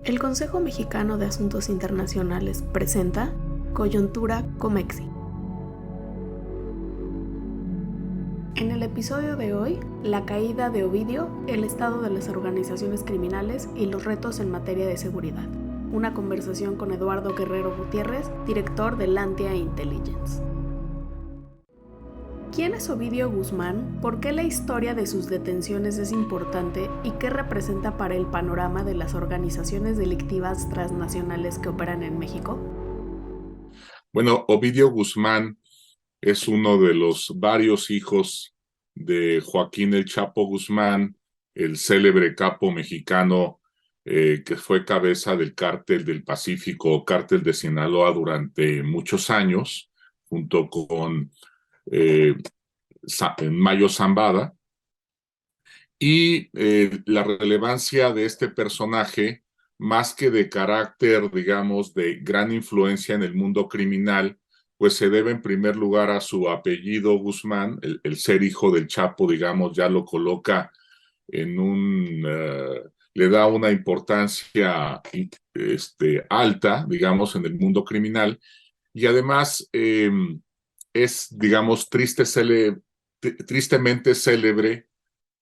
El Consejo Mexicano de Asuntos Internacionales presenta Coyuntura Comexi. En el episodio de hoy, la caída de Ovidio, el estado de las organizaciones criminales y los retos en materia de seguridad. Una conversación con Eduardo Guerrero Gutiérrez, director de Lantia Intelligence. ¿Quién es Ovidio Guzmán? ¿Por qué la historia de sus detenciones es importante? ¿Y qué representa para el panorama de las organizaciones delictivas transnacionales que operan en México? Bueno, Ovidio Guzmán es uno de los varios hijos de Joaquín El Chapo Guzmán, el célebre capo mexicano que fue cabeza del Cártel del Pacífico, Cártel de Sinaloa durante muchos años, junto con Mayo Zambada. Y la relevancia de este personaje, más que de carácter, digamos, de gran influencia en el mundo criminal, pues se debe en primer lugar a su apellido Guzmán, el ser hijo del Chapo, digamos, ya lo coloca en le da una importancia alta, digamos, en el mundo criminal, y además es, digamos, tristemente célebre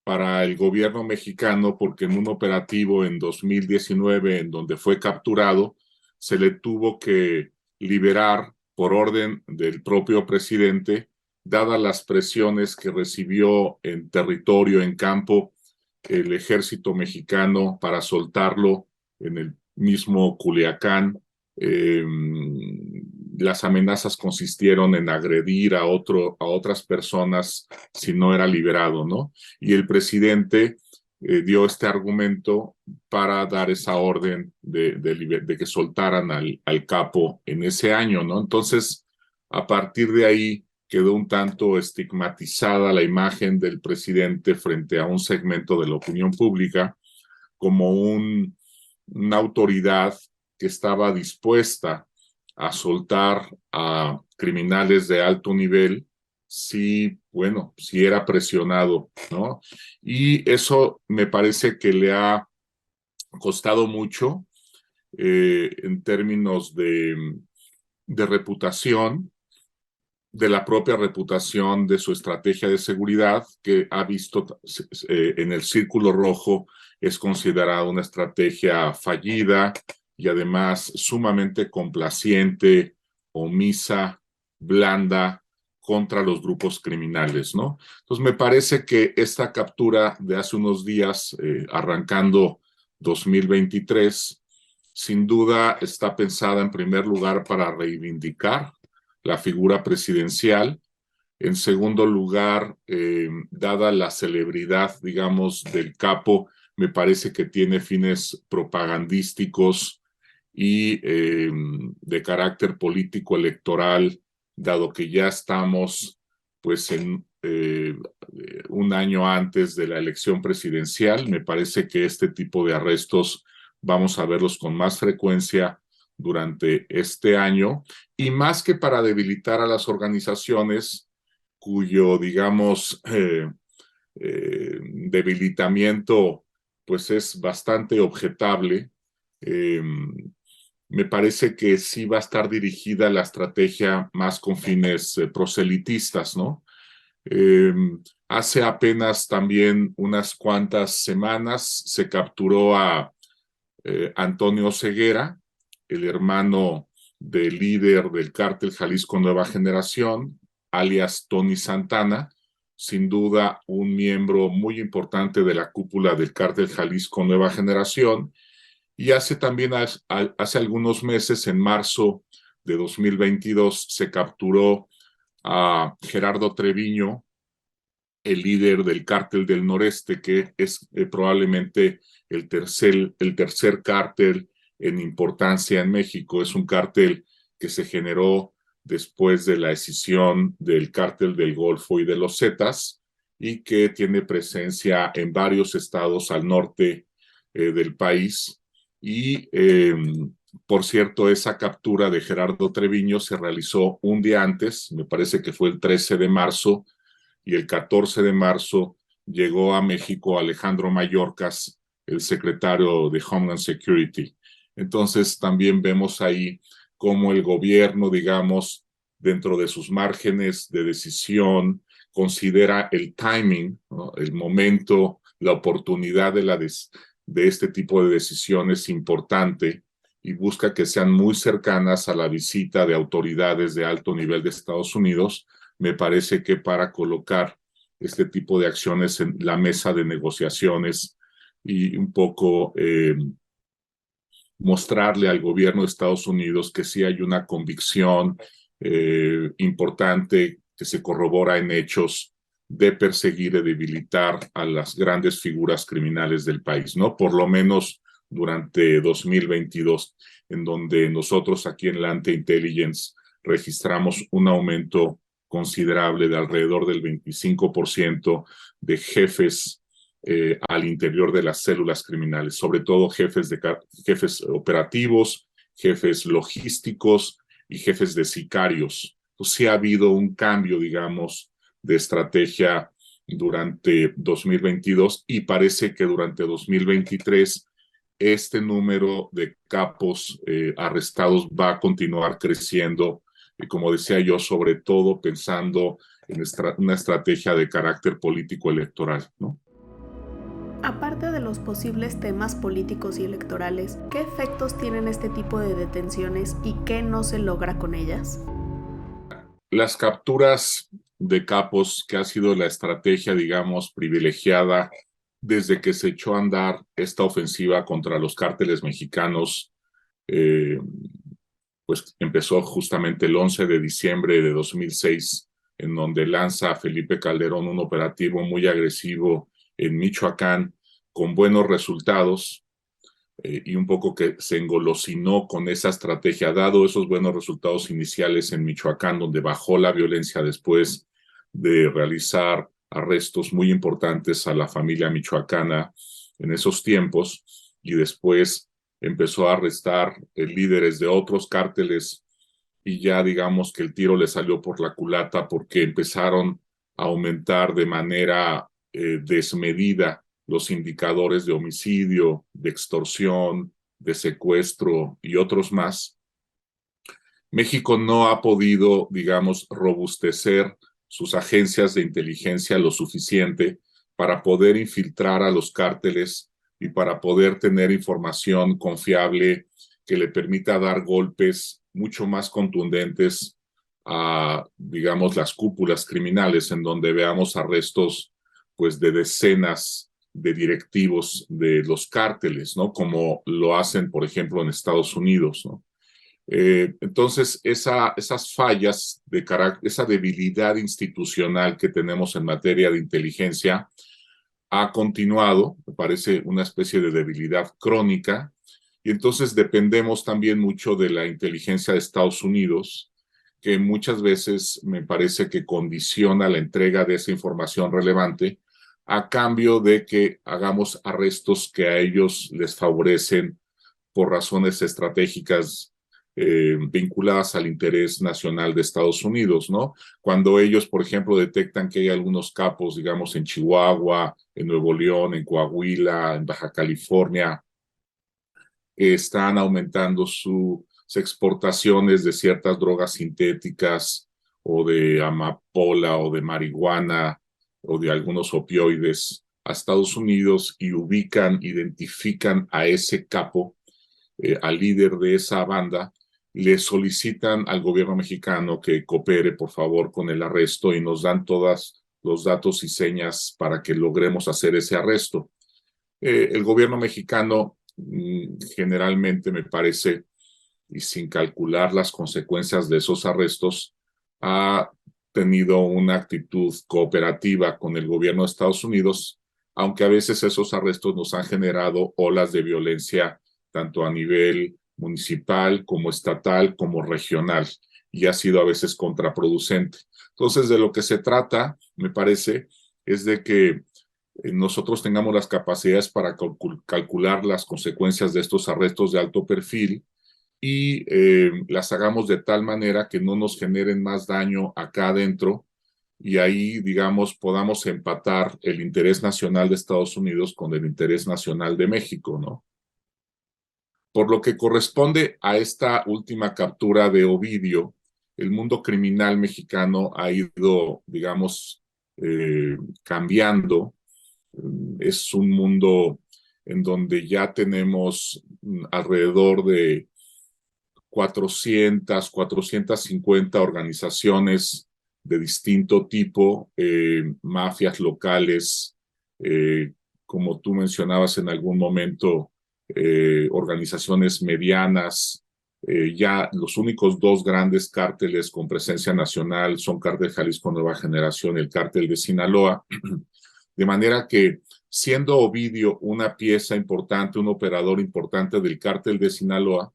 para el gobierno mexicano porque en un operativo en 2019 en donde fue capturado, se le tuvo que liberar por orden del propio presidente, dadas las presiones que recibió en territorio, en campo, el ejército mexicano para soltarlo en el mismo Culiacán. Eh, las amenazas consistieron en agredir a otras personas si no era liberado, ¿no? Y el presidente dio este argumento para dar esa orden de que soltaran al capo en ese año, ¿no? Entonces, a partir de ahí quedó un tanto estigmatizada la imagen del presidente frente a un segmento de la opinión pública como una autoridad que estaba dispuesta a soltar a criminales de alto nivel si, bueno, si era presionado, ¿no? Y eso me parece que le ha costado mucho en términos de reputación, de la propia reputación de su estrategia de seguridad, que ha visto en el círculo rojo es considerada una estrategia fallida y además sumamente complaciente, omisa, blanda contra los grupos criminales, ¿no? Entonces me parece que esta captura de hace unos días, arrancando 2023, sin duda está pensada en primer lugar para reivindicar la figura presidencial. En segundo lugar, dada la celebridad, digamos, del capo, me parece que tiene fines propagandísticos y de carácter político electoral, dado que ya estamos pues en un año antes de la elección presidencial. Me parece que este tipo de arrestos vamos a verlos con más frecuencia durante este año, y más que para debilitar a las organizaciones cuyo, digamos, debilitamiento pues es bastante objetable, eh, me parece que sí va a estar dirigida la estrategia más con fines proselitistas, ¿no? Eh, Hace apenas también unas cuantas semanas se capturó a Antonio Ceguera, el hermano del líder del cártel Jalisco Nueva Generación, alias Tony Santana, sin duda un miembro muy importante de la cúpula del cártel Jalisco Nueva Generación. Y hace también, hace algunos meses, en marzo de 2022, se capturó a Gerardo Treviño, el líder del cártel del Noreste, que es probablemente el tercer cártel en importancia en México. Es un cártel que se generó después de la escisión del cártel del Golfo y de los Zetas, y que tiene presencia en varios estados al norte del país. Y, por cierto, esa captura de Gerardo Treviño se realizó un día antes, me parece que fue el 13 de marzo, y el 14 de marzo llegó a México Alejandro Mayorkas, el secretario de Homeland Security. Entonces también vemos ahí cómo el gobierno, digamos, dentro de sus márgenes de decisión, considera el timing, ¿no? El momento, la oportunidad de este tipo de decisiones importante y busca que sean muy cercanas a la visita de autoridades de alto nivel de Estados Unidos. Me parece que para colocar este tipo de acciones en la mesa de negociaciones y un poco mostrarle al gobierno de Estados Unidos que sí hay una convicción importante que se corrobora en hechos de perseguir y debilitar a las grandes figuras criminales del país, ¿no? Por lo menos durante 2022, en donde nosotros aquí en Lante Intelligence registramos un aumento considerable de alrededor del 25% de jefes al interior de las células criminales, sobre todo jefes operativos, jefes logísticos y jefes de sicarios. Pues sí ha habido un cambio, digamos, de estrategia durante 2022 y parece que durante 2023 este número de capos arrestados va a continuar creciendo, y como decía yo, sobre todo pensando en una estrategia de carácter político electoral, ¿no? Aparte de los posibles temas políticos y electorales, ¿qué efectos tienen este tipo de detenciones y qué no se logra con ellas? Las capturas de capos, que ha sido la estrategia, digamos, privilegiada desde que se echó a andar esta ofensiva contra los cárteles mexicanos, eh, pues empezó justamente el 11 de diciembre de 2006, en donde lanza a Felipe Calderón un operativo muy agresivo en Michoacán, con buenos resultados, y un poco que se engolosinó con esa estrategia, dado esos buenos resultados iniciales en Michoacán, donde bajó la violencia después de realizar arrestos muy importantes a la familia michoacana en esos tiempos, y después empezó a arrestar líderes de otros cárteles, y ya digamos que el tiro le salió por la culata porque empezaron a aumentar de manera desmedida los indicadores de homicidio, de extorsión, de secuestro y otros más. México no ha podido, digamos, robustecer sus agencias de inteligencia lo suficiente para poder infiltrar a los cárteles y para poder tener información confiable que le permita dar golpes mucho más contundentes a, digamos, las cúpulas criminales, en donde veamos arrestos, pues, de decenas de directivos de los cárteles, ¿no? Como lo hacen, por ejemplo, en Estados Unidos, ¿no? Entonces, esas fallas de carácter, esa debilidad institucional que tenemos en materia de inteligencia ha continuado, me parece una especie de debilidad crónica, y entonces dependemos también mucho de la inteligencia de Estados Unidos, que muchas veces me parece que condiciona la entrega de esa información relevante a cambio de que hagamos arrestos que a ellos les favorecen por razones estratégicas vinculadas al interés nacional de Estados Unidos, ¿no? Cuando ellos, por ejemplo, detectan que hay algunos capos, digamos, en Chihuahua, en Nuevo León, en Coahuila, en Baja California, que están aumentando sus exportaciones de ciertas drogas sintéticas o de amapola o de marihuana o de algunos opioides a Estados Unidos y identifican a ese capo, al líder de esa banda, le solicitan al gobierno mexicano que coopere, por favor, con el arresto y nos dan todos los datos y señas para que logremos hacer ese arresto. El gobierno mexicano generalmente, me parece, y sin calcular las consecuencias de esos arrestos, ha tenido una actitud cooperativa con el gobierno de Estados Unidos, aunque a veces esos arrestos nos han generado olas de violencia tanto a nivel municipal como estatal como regional, y ha sido a veces contraproducente. Entonces, de lo que se trata, me parece, es de que nosotros tengamos las capacidades para calcular las consecuencias de estos arrestos de alto perfil y las hagamos de tal manera que no nos generen más daño acá adentro, y ahí, digamos, podamos empatar el interés nacional de Estados Unidos con el interés nacional de México, ¿no? Por lo que corresponde a esta última captura de Ovidio, el mundo criminal mexicano ha ido, digamos, cambiando. Es un mundo en donde ya tenemos alrededor de 450 organizaciones de distinto tipo, mafias locales, como tú mencionabas en algún momento, organizaciones medianas. Ya los únicos dos grandes cárteles con presencia nacional son Cártel Jalisco Nueva Generación y el Cártel de Sinaloa. De manera que, siendo Ovidio una pieza importante, un operador importante del Cártel de Sinaloa,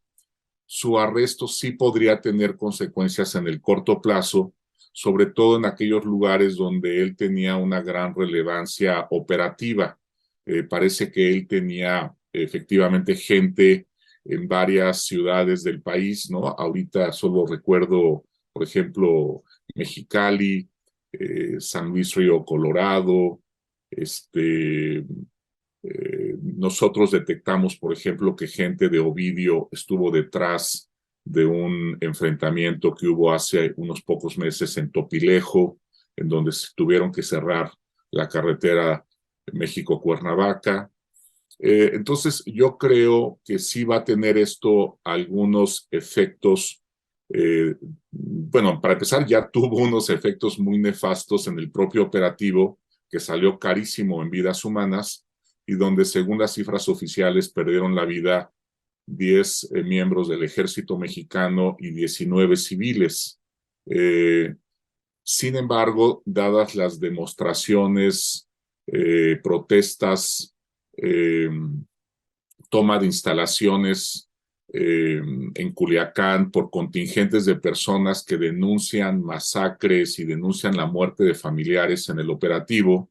su arresto sí podría tener consecuencias en el corto plazo, sobre todo en aquellos lugares donde él tenía una gran relevancia operativa. Parece que él tenía efectivamente gente en varias ciudades del país, ¿no? Ahorita solo recuerdo, por ejemplo, Mexicali, San Luis Río Colorado, nosotros detectamos, por ejemplo, que gente de Ovidio estuvo detrás de un enfrentamiento que hubo hace unos pocos meses en Topilejo, en donde se tuvieron que cerrar la carretera México-Cuernavaca. Entonces, yo creo que sí va a tener esto algunos efectos. Bueno, para empezar, ya tuvo unos efectos muy nefastos en el propio operativo, que salió carísimo en vidas humanas, y donde, según las cifras oficiales, perdieron la vida 10 miembros del ejército mexicano y 19 civiles. Sin embargo, dadas las demostraciones, protestas, eh, toma de instalaciones en Culiacán por contingentes de personas que denuncian masacres y denuncian la muerte de familiares en el operativo,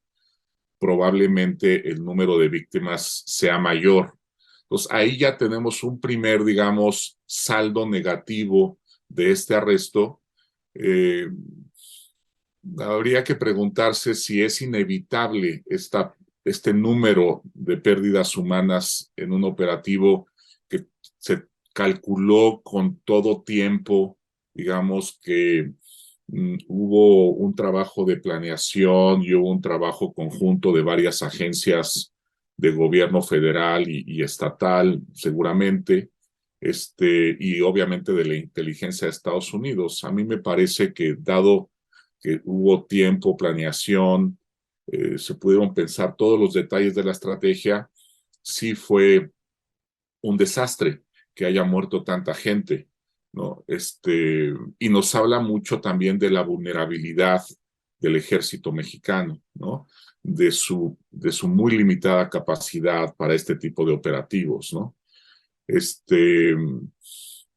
probablemente el número de víctimas sea mayor. Entonces, ahí ya tenemos un primer, digamos, saldo negativo de este arresto. Eh, Habría que preguntarse si es inevitable este número de pérdidas humanas en un operativo que se calculó con todo tiempo, digamos que hubo un trabajo de planeación y hubo un trabajo conjunto de varias agencias de gobierno federal y estatal, seguramente, y obviamente de la inteligencia de Estados Unidos. A mí me parece que, dado que hubo tiempo, planeación, se pudieron pensar todos los detalles de la estrategia, sí fue un desastre que haya muerto tanta gente, ¿no? Y nos habla mucho también de la vulnerabilidad del ejército mexicano, ¿no? De su muy limitada capacidad para este tipo de operativos, ¿no?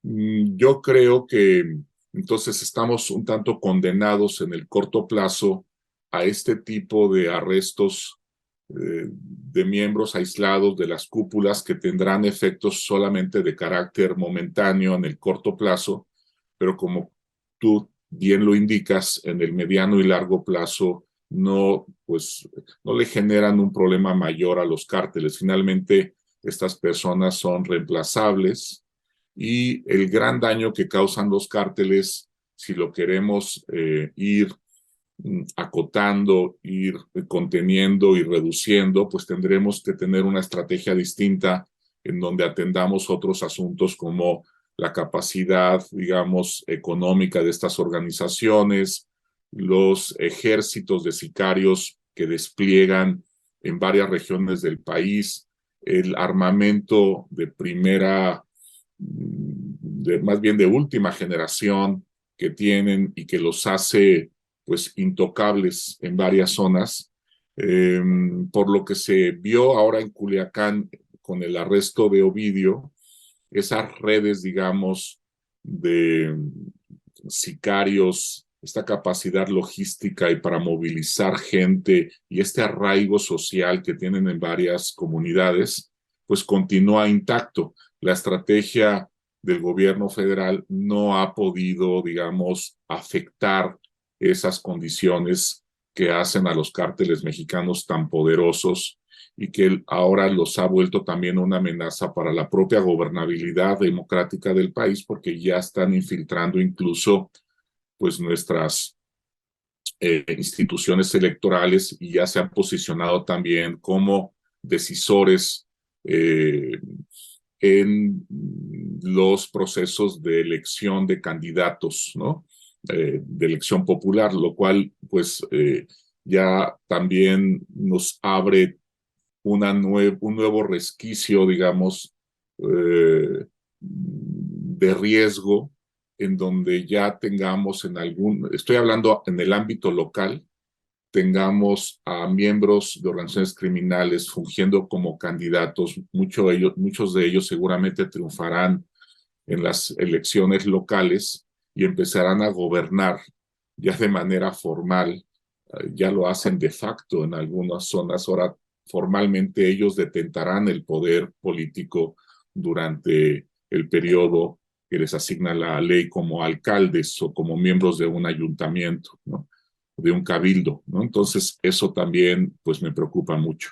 Yo creo que entonces estamos un tanto condenados en el corto plazo a este tipo de arrestos de miembros aislados de las cúpulas, que tendrán efectos solamente de carácter momentáneo en el corto plazo, pero como tú bien lo indicas, en el mediano y largo plazo no, pues, no le generan un problema mayor a los cárteles. Finalmente, estas personas son reemplazables, y el gran daño que causan los cárteles, si lo queremos ir acotando, ir conteniendo y reduciendo, pues tendremos que tener una estrategia distinta en donde atendamos otros asuntos como la capacidad, digamos, económica de estas organizaciones, los ejércitos de sicarios que despliegan en varias regiones del país, el armamento de primera, más bien de última generación que tienen y que los hace pues intocables en varias zonas, por lo que se vio ahora en Culiacán con el arresto de Ovidio, esas redes, digamos, de sicarios, esta capacidad logística y para movilizar gente y este arraigo social que tienen en varias comunidades, pues continúa intacto. La estrategia del gobierno federal no ha podido, digamos, afectar esas condiciones que hacen a los cárteles mexicanos tan poderosos y que ahora los ha vuelto también una amenaza para la propia gobernabilidad democrática del país, porque ya están infiltrando incluso pues nuestras instituciones electorales y ya se han posicionado también como decisores en los procesos de elección de candidatos, ¿no? De elección popular, lo cual pues ya también nos abre un nuevo resquicio, digamos, de riesgo en donde ya tengamos estoy hablando en el ámbito local, tengamos a miembros de organizaciones criminales fungiendo como candidatos, muchos de ellos seguramente triunfarán en las elecciones locales y empezarán a gobernar ya de manera formal, ya lo hacen de facto en algunas zonas. Ahora formalmente ellos detentarán el poder político durante el periodo que les asigna la ley como alcaldes o como miembros de un ayuntamiento, ¿no? De un cabildo, ¿no? Entonces eso también pues me preocupa mucho.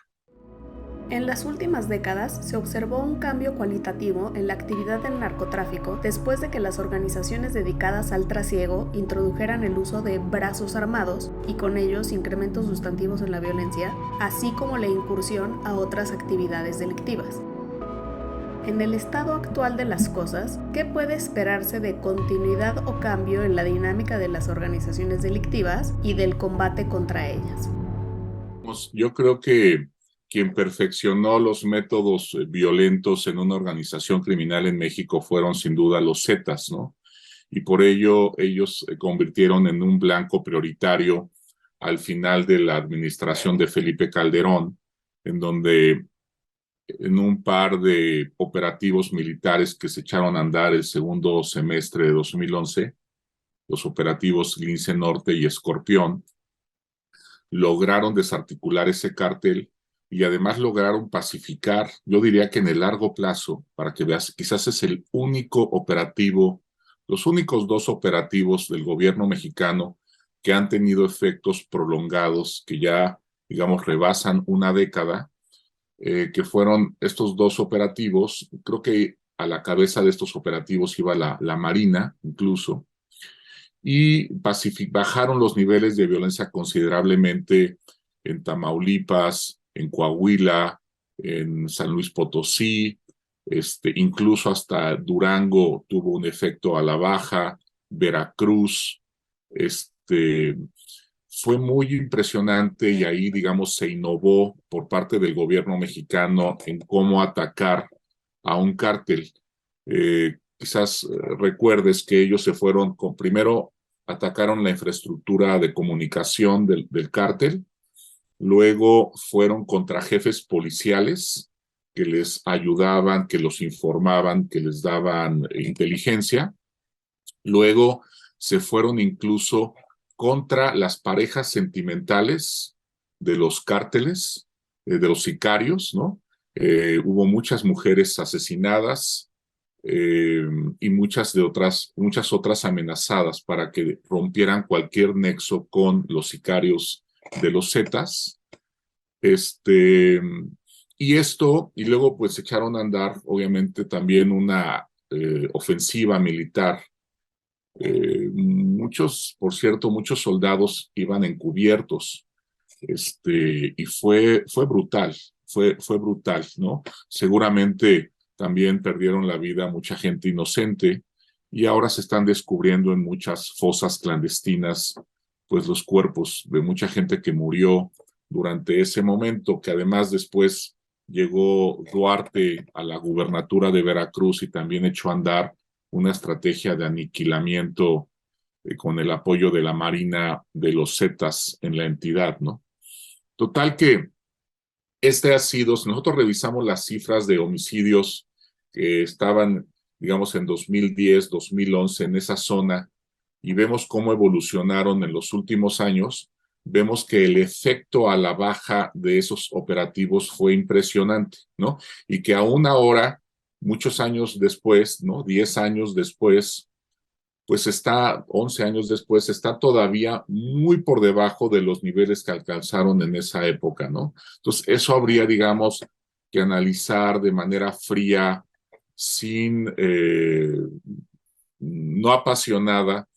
En las últimas décadas se observó un cambio cualitativo en la actividad del narcotráfico después de que las organizaciones dedicadas al trasiego introdujeran el uso de brazos armados y con ellos incrementos sustantivos en la violencia, así como la incursión a otras actividades delictivas. En el estado actual de las cosas, ¿qué puede esperarse de continuidad o cambio en la dinámica de las organizaciones delictivas y del combate contra ellas? Yo creo que quien perfeccionó los métodos violentos en una organización criminal en México fueron sin duda los Zetas, ¿no? Y por ello ellos se convirtieron en un blanco prioritario al final de la administración de Felipe Calderón, en donde en un par de operativos militares que se echaron a andar el segundo semestre de 2011, los operativos Lince Norte y Escorpión, lograron desarticular ese cártel y además lograron pacificar, yo diría que en el largo plazo, para que veas, quizás es el único operativo, los únicos dos operativos del gobierno mexicano que han tenido efectos prolongados, que ya, digamos, rebasan una década, que fueron estos dos operativos. Creo que a la cabeza de estos operativos iba la Marina, incluso, y bajaron los niveles de violencia considerablemente en Tamaulipas, en Coahuila, en San Luis Potosí, incluso hasta Durango tuvo un efecto a la baja, Veracruz, fue muy impresionante y ahí, digamos, se innovó por parte del gobierno mexicano en cómo atacar a un cártel. Quizás recuerdes que ellos se fueron primero atacaron la infraestructura de comunicación del cártel, luego fueron contra jefes policiales que les ayudaban, que los informaban, que les daban inteligencia, luego se fueron incluso contra las parejas sentimentales de los cárteles, de los sicarios, ¿no? Hubo muchas mujeres asesinadas, y muchas otras amenazadas para que rompieran cualquier nexo con los sicarios de los Zetas. Y luego pues echaron a andar obviamente también una ofensiva militar. Por cierto, muchos soldados iban encubiertos, y fue brutal, fue brutal, ¿no? Seguramente también perdieron la vida mucha gente inocente y ahora se están descubriendo en muchas fosas clandestinas, pues los cuerpos de mucha gente que murió durante ese momento, que además después llegó Duarte a la gubernatura de Veracruz y también echó a andar una estrategia de aniquilamiento con el apoyo de la Marina de los Zetas en la entidad, ¿no? Total que si nosotros revisamos las cifras de homicidios que estaban, digamos, en 2010, 2011, en esa zona, y vemos cómo evolucionaron en los últimos años, vemos que el efecto a la baja de esos operativos fue impresionante, ¿no? Y que aún ahora, muchos años después, ¿no? 10 años después, pues está, 11 años después, está todavía muy por debajo de los niveles que alcanzaron en esa época, ¿no? Entonces, eso habría, digamos, que analizar de manera fría, sin, no apasionada,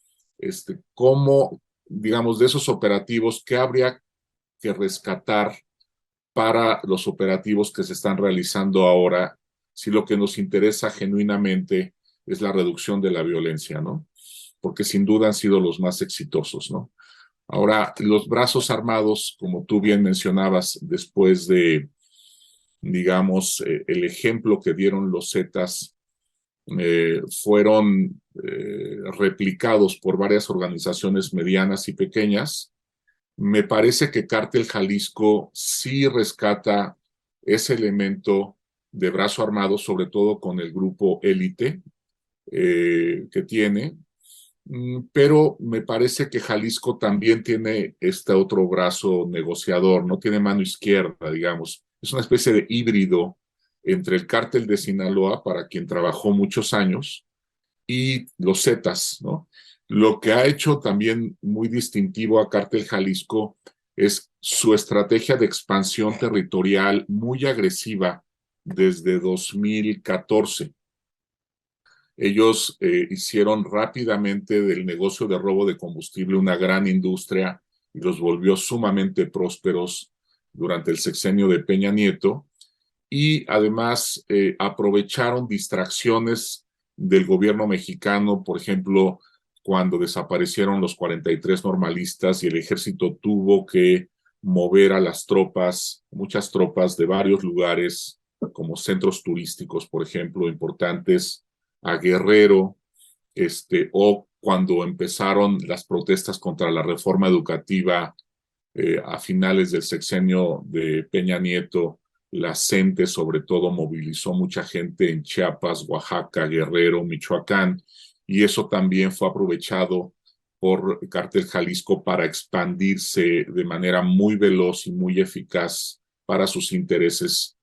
cómo, digamos, de esos operativos, qué habría que rescatar para los operativos que se están realizando ahora, si lo que nos interesa genuinamente es la reducción de la violencia, ¿no? Porque sin duda han sido los más exitosos, ¿no? Ahora, los brazos armados, como tú bien mencionabas, después de, digamos, el ejemplo que dieron los Zetas, fueron replicados por varias organizaciones medianas y pequeñas. Me parece que Cártel Jalisco sí rescata ese elemento de brazo armado, sobre todo con el grupo élite que tiene, pero me parece que Jalisco también tiene este otro brazo negociador, no tiene mano izquierda, digamos. Es una especie de híbrido entre el Cártel de Sinaloa, para quien trabajó muchos años, y los Zetas, ¿no? Lo que ha hecho también muy distintivo a Cártel Jalisco es su estrategia de expansión territorial muy agresiva desde 2014. Ellos hicieron rápidamente del negocio de robo de combustible una gran industria y los volvió sumamente prósperos durante el sexenio de Peña Nieto, y además aprovecharon distracciones del gobierno mexicano, por ejemplo, cuando desaparecieron los 43 normalistas y el ejército tuvo que mover a las tropas, muchas tropas de varios lugares, como centros turísticos, por ejemplo, importantes, a Guerrero, o cuando empezaron las protestas contra la reforma educativa a finales del sexenio de Peña Nieto. La CENTE sobre todo movilizó mucha gente en Chiapas, Oaxaca, Guerrero, Michoacán, y eso también fue aprovechado por Cártel Jalisco para expandirse de manera muy veloz y muy eficaz para sus intereses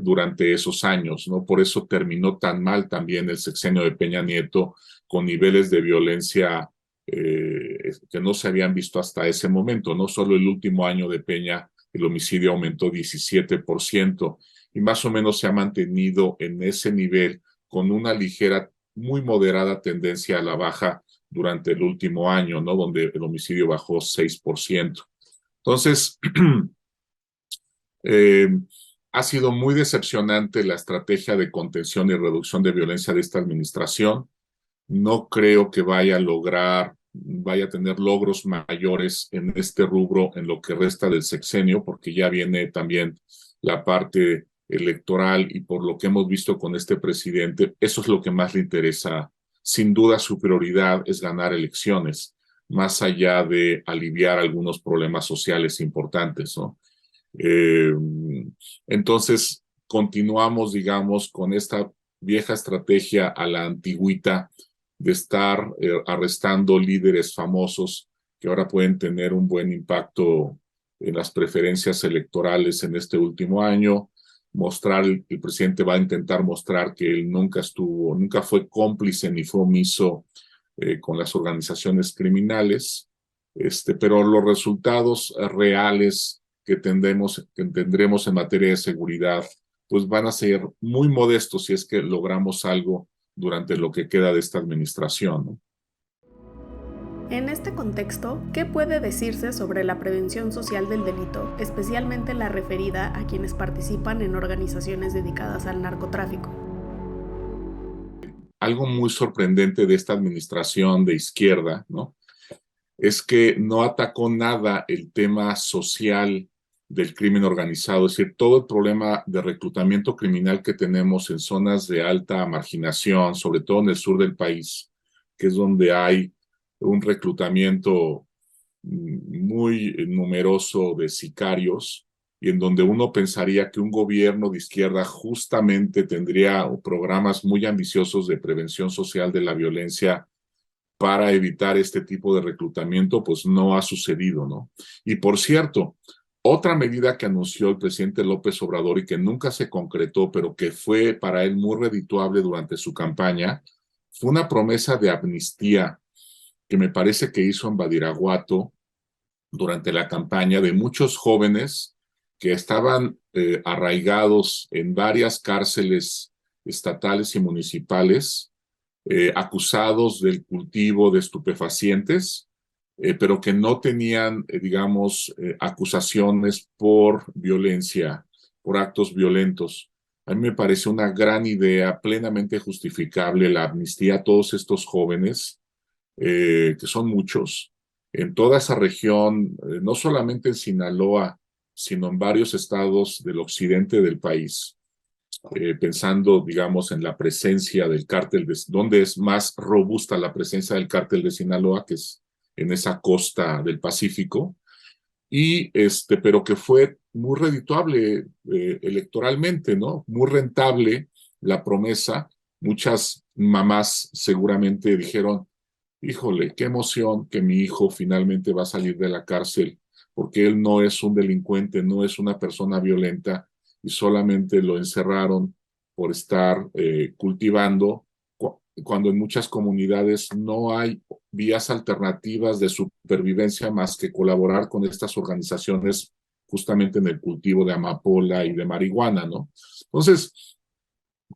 durante esos años, ¿no? Por eso terminó tan mal también el sexenio de Peña Nieto, con niveles de violencia que no se habían visto hasta ese momento. No solo el último año de Peña, el homicidio aumentó 17%, y más o menos se ha mantenido en ese nivel con una ligera, muy moderada tendencia a la baja durante el último año, ¿no? Donde el homicidio bajó 6%. Entonces, eh, ha sido muy decepcionante la estrategia de contención y reducción de violencia de esta administración. No creo que vaya a tener logros mayores en este rubro en lo que resta del sexenio, porque ya viene también la parte electoral, y por lo que hemos visto con este presidente, eso es lo que más le interesa. Sin duda, su prioridad es ganar elecciones, más allá de aliviar algunos problemas sociales importantes, ¿no? Eh, entonces, continuamos, digamos, con esta vieja estrategia a la antigüita de estar arrestando líderes famosos que ahora pueden tener un buen impacto en las preferencias electorales en este último año. El presidente va a intentar mostrar que él nunca fue cómplice ni fue omiso con las organizaciones criminales, pero los resultados reales que tendremos en materia de seguridad, pues van a ser muy modestos si es que logramos algo durante lo que queda de esta administración, ¿no? En este contexto, ¿qué puede decirse sobre la prevención social del delito, especialmente la referida a quienes participan en organizaciones dedicadas al narcotráfico? Algo muy sorprendente de esta administración de izquierda, ¿no?, es que no atacó nada el tema social del crimen organizado. Es decir, todo el problema de reclutamiento criminal que tenemos en zonas de alta marginación, sobre todo en el sur del país, que es donde hay un reclutamiento muy numeroso de sicarios, y en donde uno pensaría que un gobierno de izquierda justamente tendría programas muy ambiciosos de prevención social de la violencia para evitar este tipo de reclutamiento, pues no ha sucedido, ¿no? Y por cierto, otra medida que anunció el presidente López Obrador y que nunca se concretó, pero que fue para él muy redituable durante su campaña, fue una promesa de amnistía que me parece que hizo en Badiraguato durante la campaña de muchos jóvenes que estaban arraigados en varias cárceles estatales y municipales, acusados del cultivo de estupefacientes, pero que no tenían, digamos, acusaciones por violencia, por actos violentos. A mí me parece una gran idea, plenamente justificable, la amnistía a todos estos jóvenes, que son muchos, en toda esa región, no solamente en Sinaloa, sino en varios estados del occidente del país, pensando, digamos, en la presencia del cártel, donde es más robusta la presencia del cártel de Sinaloa, que es en esa costa del Pacífico, pero que fue muy redituable electoralmente, ¿no? Muy rentable la promesa. Muchas mamás seguramente dijeron, híjole, qué emoción que mi hijo finalmente va a salir de la cárcel, porque él no es un delincuente, no es una persona violenta, y solamente lo encerraron por estar cultivando, cuando en muchas comunidades no hay vías alternativas de supervivencia más que colaborar con estas organizaciones justamente en el cultivo de amapola y de marihuana, ¿no? Entonces,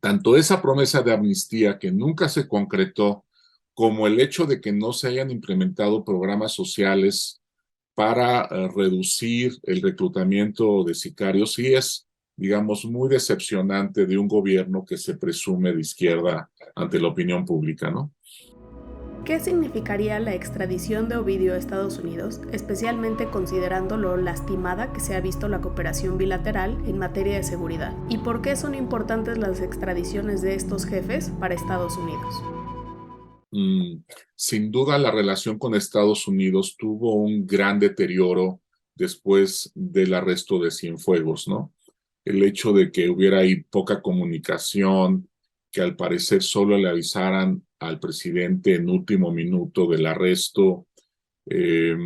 tanto esa promesa de amnistía que nunca se concretó, como el hecho de que no se hayan implementado programas sociales para reducir el reclutamiento de sicarios, sí es, digamos, muy decepcionante de un gobierno que se presume de izquierda ante la opinión pública, ¿no? ¿Qué significaría la extradición de Ovidio a Estados Unidos, especialmente considerando lo lastimada que se ha visto la cooperación bilateral en materia de seguridad? ¿Y por qué son importantes las extradiciones de estos jefes para Estados Unidos? Sin duda, la relación con Estados Unidos tuvo un gran deterioro después del arresto de Cienfuegos, ¿no? El hecho de que hubiera ahí poca comunicación, que al parecer solo le avisaran al presidente en último minuto del arresto, eh,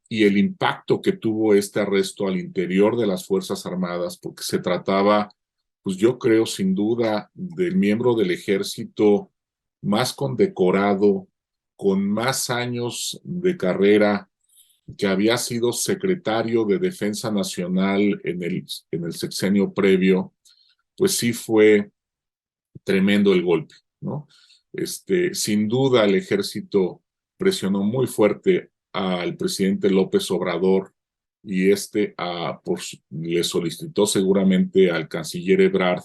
y el impacto que tuvo este arresto al interior de las Fuerzas Armadas, porque se trataba, pues yo creo sin duda, del miembro del ejército más condecorado, con más años de carrera, que había sido secretario de Defensa Nacional en el sexenio previo, pues sí fue tremendo el golpe, ¿no? Sin duda el ejército presionó muy fuerte al presidente López Obrador, y le solicitó seguramente al canciller Ebrard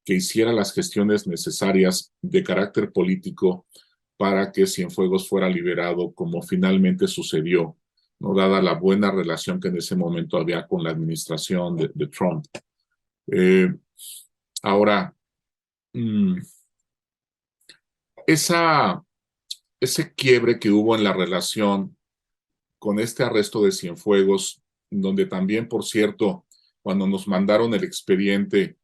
que hiciera las gestiones necesarias de carácter político para que Cienfuegos fuera liberado, como finalmente sucedió, ¿no? Dada la buena relación que en ese momento había con la administración de Trump. Eh, ahora, mmm, ese quiebre que hubo en la relación con este arresto de Cienfuegos, donde también, por cierto, cuando nos mandaron el expediente,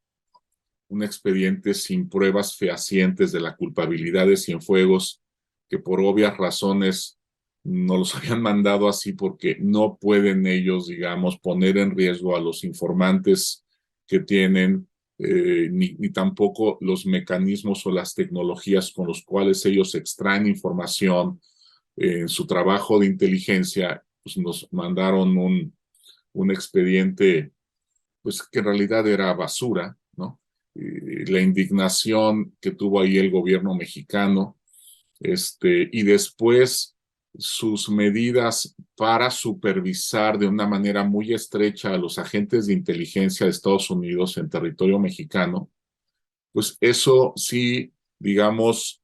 un expediente sin pruebas fehacientes de la culpabilidad de Cienfuegos, que por obvias razones no los habían mandado así porque no pueden ellos, digamos, poner en riesgo a los informantes que tienen, ni tampoco los mecanismos o las tecnologías con los cuales ellos extraen información en su trabajo de inteligencia. Pues nos mandaron un expediente, pues que en realidad era basura, ¿no? La indignación que tuvo ahí el gobierno mexicano, y después sus medidas para supervisar de una manera muy estrecha a los agentes de inteligencia de Estados Unidos en territorio mexicano, pues eso sí, digamos,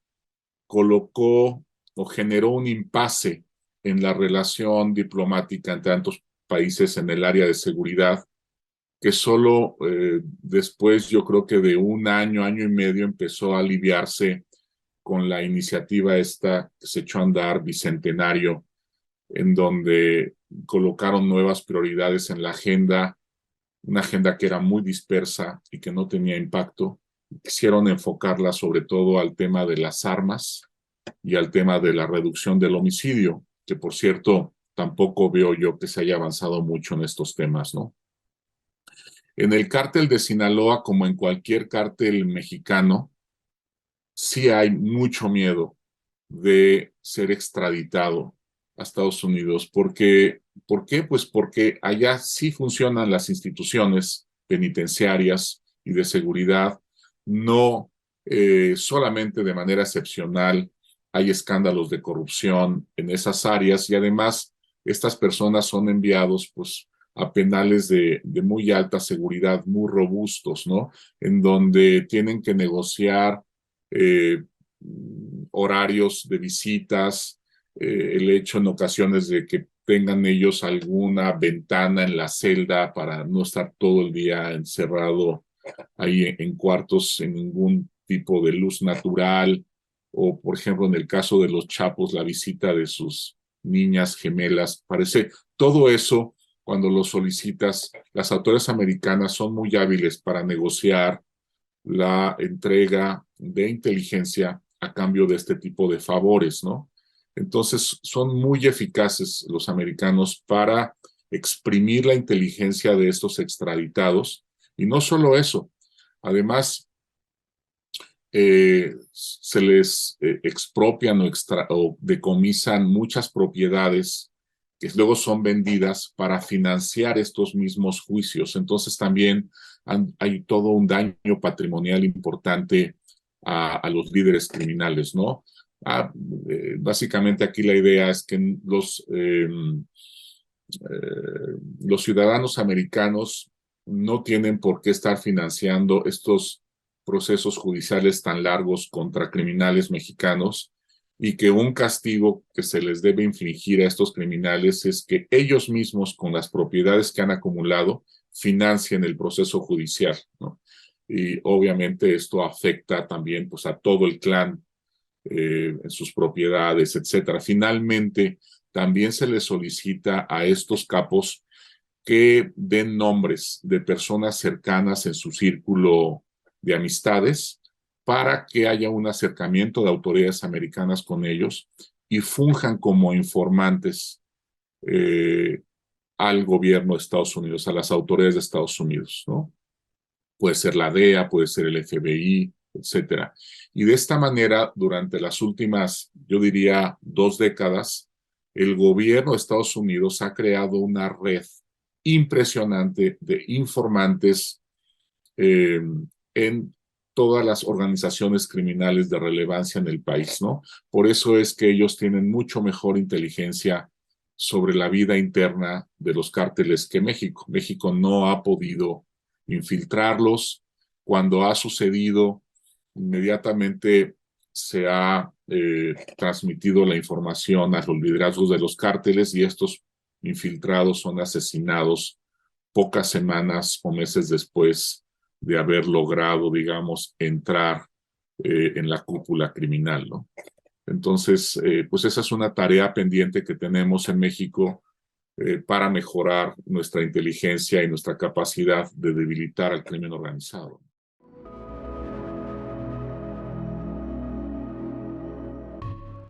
colocó o generó un impasse en la relación diplomática entre tantos países en el área de seguridad, que solo después, yo creo que de un año, año y medio, empezó a aliviarse con la iniciativa esta que se echó a andar, Bicentenario, en donde colocaron nuevas prioridades en la agenda, una agenda que era muy dispersa y que no tenía impacto. Quisieron enfocarla sobre todo al tema de las armas y al tema de la reducción del homicidio, que por cierto, tampoco veo yo que se haya avanzado mucho en estos temas, ¿no? En el cártel de Sinaloa, como en cualquier cártel mexicano, sí hay mucho miedo de ser extraditado a Estados Unidos. ¿Por qué? Pues porque allá sí funcionan las instituciones penitenciarias y de seguridad, no solamente de manera excepcional hay escándalos de corrupción en esas áreas y además estas personas son enviados pues a penales de muy alta seguridad, muy robustos, ¿no? En donde tienen que negociar eh, horarios de visitas, el hecho en ocasiones de que tengan ellos alguna ventana en la celda para no estar todo el día encerrado ahí en cuartos sin ningún tipo de luz natural, o por ejemplo en el caso de los Chapos, la visita de sus niñas gemelas, parece todo eso cuando lo solicitas, las autoridades americanas son muy hábiles para negociar la entrega de inteligencia a cambio de este tipo de favores, ¿no? Entonces, son muy eficaces los americanos para exprimir la inteligencia de estos extraditados. Y no solo eso, además, se les expropian o decomisan muchas propiedades que luego son vendidas para financiar estos mismos juicios. Entonces también hay todo un daño patrimonial importante a los líderes criminales, ¿no? Básicamente aquí la idea es que los ciudadanos americanos no tienen por qué estar financiando estos procesos judiciales tan largos contra criminales mexicanos y que un castigo que se les debe infligir a estos criminales es que ellos mismos con las propiedades que han acumulado financien el proceso judicial, ¿no? Y obviamente esto afecta también pues, a todo el clan en sus propiedades, etcétera. Finalmente, también se les solicita a estos capos que den nombres de personas cercanas en su círculo de amistades para que haya un acercamiento de autoridades americanas con ellos y funjan como informantes al gobierno de Estados Unidos, a las autoridades de Estados Unidos, ¿no? Puede ser la DEA, puede ser el FBI, etcétera. Y de esta manera, durante las últimas, yo diría, 2 décadas, el gobierno de Estados Unidos ha creado una red impresionante de informantes eh, en todas las organizaciones criminales de relevancia en el país, ¿no? Por eso es que ellos tienen mucho mejor inteligencia sobre la vida interna de los cárteles que México. México no ha podido infiltrarlos. Cuando ha sucedido, inmediatamente se ha transmitido la información a los liderazgos de los cárteles y estos infiltrados son asesinados pocas semanas o meses después de haber logrado, digamos, entrar en la cúpula criminal, ¿no? Entonces, pues esa es una tarea pendiente que tenemos en México para mejorar nuestra inteligencia y nuestra capacidad de debilitar al crimen organizado.